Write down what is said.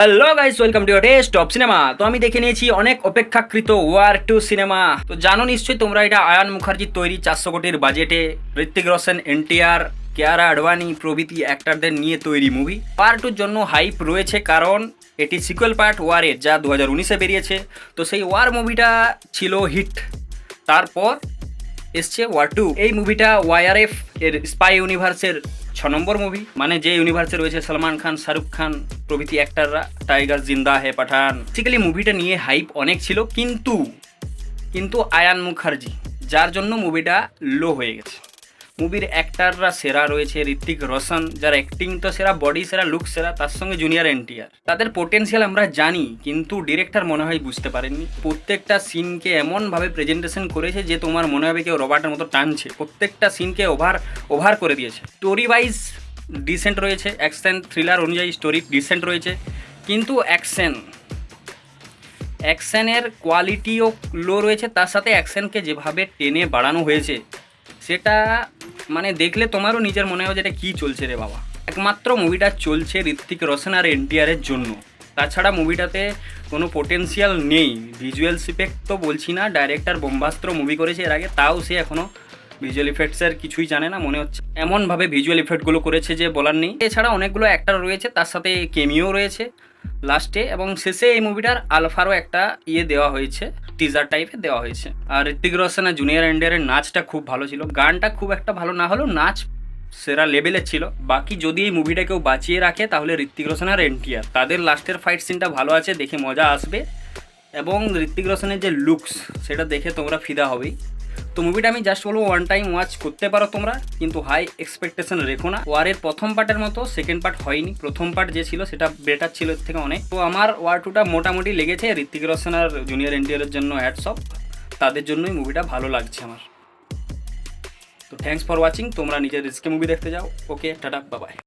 Hello guys, welcome to test of cinema. তো আমি দেখে নিয়েছি অনেক অপেক্ষাকৃত ওয়ার 2 সিনেমা। তো জানো নিশ্চয়ই তোমরা, এটা আয়ান মুখার্জির তৈরি 400 কোটির বাজেটে ঋত্বিক রোশন, এনটিআর, কিয়ারা আডবাণী প্রভৃতি অ্যাক্টরদের নিয়ে তৈরি মুভি। ওয়ার 2-র জন্য হাইপ রয়েছে, কারণ এটি সিকুয়েল পার্ট ওয়ারের, যা 2019-এ বেরিয়েছে। তো সেই ওয়ার মুভিটা ছিল হিট। তারপর এসছে ওয়ার 2। এই মুভিটা ওয়াইআরএফ এর স্পাই ইউনিভার্সের 6 নম্বর মুভি, মানে যে ইউনিভার্সে রয়েছে সলমান খান, শাহরুখ খান প্রভৃতি অ্যাক্টাররা, টাইগার জিন্দা হে, পাঠান। বেসিক্যালি মুভিটা নিয়ে হাইপ অনেক ছিল, কিন্তু আয়ান মুখার্জি, যার জন্য মুভিটা লো হয়ে গেছে। মুভির অ্যাক্টাররা সেরা রয়েছে ঋত্বিক রোশন, যার অ্যাক্টিং তো সেরা, বডি সেরা, লুক সেরা, তার সঙ্গে জুনিয়র এনটিআর। তাদের পোটেনশিয়াল আমরা জানি, কিন্তু ডিরেক্টর মনে হয় বুঝতে পারেননি। প্রত্যেকটা সিনকে এমনভাবে প্রেজেন্টেশন করেছে যে তোমার মনে হবে কেউ রবার্টের মতো টানছে। প্রত্যেকটা সিনকে ওভার করে দিয়েছে। স্টোরি ওয়াইজ ডিসেন্ট রয়েছে, অ্যাকশন থ্রিলার অনুযায়ী স্টোরি ডিসেন্ট রয়েছে, কিন্তু অ্যাকশনের কোয়ালিটিও লো রয়েছে। তার সাথে অ্যাকশনকে যেভাবে টেনে বাড়ানো হয়েছে, সেটা মানে দেখলে তোমারও নিজের মনে হয় যে এটা কী চলছে রে বাবা। একমাত্র মুভিটা চলছে ঋত্বিক রোশন আর এনটিআরের জন্য, তাছাড়া মুভিটাতে কোনো পোটেন্সিয়াল নেই। ভিজুয়ালস ইফেক্ট তো বলছি না, ডাইরেক্টর বোম্বাস্ত্র মুভি করেছে এর আগে, তাও সে এখনও ভিজুয়াল ইফেক্টসের কিছুই জানে না মনে হচ্ছে। এমনভাবে ভিজুয়াল ইফেক্টগুলো করেছে যে বলার নেই। এছাড়া অনেকগুলো অ্যাক্টর রয়েছে, তার সাথে কেমিও রয়েছে লাস্টে, এবং শেষে এই মুভিটার আলফারও একটা দেওয়া হয়েছে, টিজার টাইপের দেওয়া হয়েছে। আর ঋত্বিক রোশন আর জুনিয়র এনটিআরের নাচটা খুব ভালো ছিল। গানটা খুব একটা ভালো না হলেও নাচ সেরা লেভেলের ছিল। বাকি যদি এই মুভিটা কেউ বাঁচিয়ে রাখে, তাহলে ঋত্বিক রোশন আর এনটিআর। তাদের লাস্টের ফাইট সিনটা ভালো আছে, দেখে মজা আসবে, এবং ঋত্বিক রোশনের যে লুকস, সেটা দেখে তোমরা ফিদা হবেই। তো মুভিটা আমি জাস্ট বলবো, ওয়ান টাইম ওয়াচ করতে পারো তোমরা, কিন্তু হাই এক্সপেকটেশন রেখো না। ওয়ারের প্রথম পার্টের মতো সেকেন্ড পার্ট হয়নি। প্রথম পার্ট যে ছিল সেটা বেটার ছিল এর থেকে অনেক। তো আমার ওয়ার 2টা মোটামুটি লেগেছে। ঋত্বিক রোশন আর জুনিয়র এনটিআরের জন্য হ্যাটস অফ, তাদের জন্যই মুভিটা ভালো লাগছে আমার। তো থ্যাঙ্কস ফর ওয়াচিং। তোমরা নিজের রিস্কে মুভি দেখতে যাও। ওকে, টাটা, বাই বাই।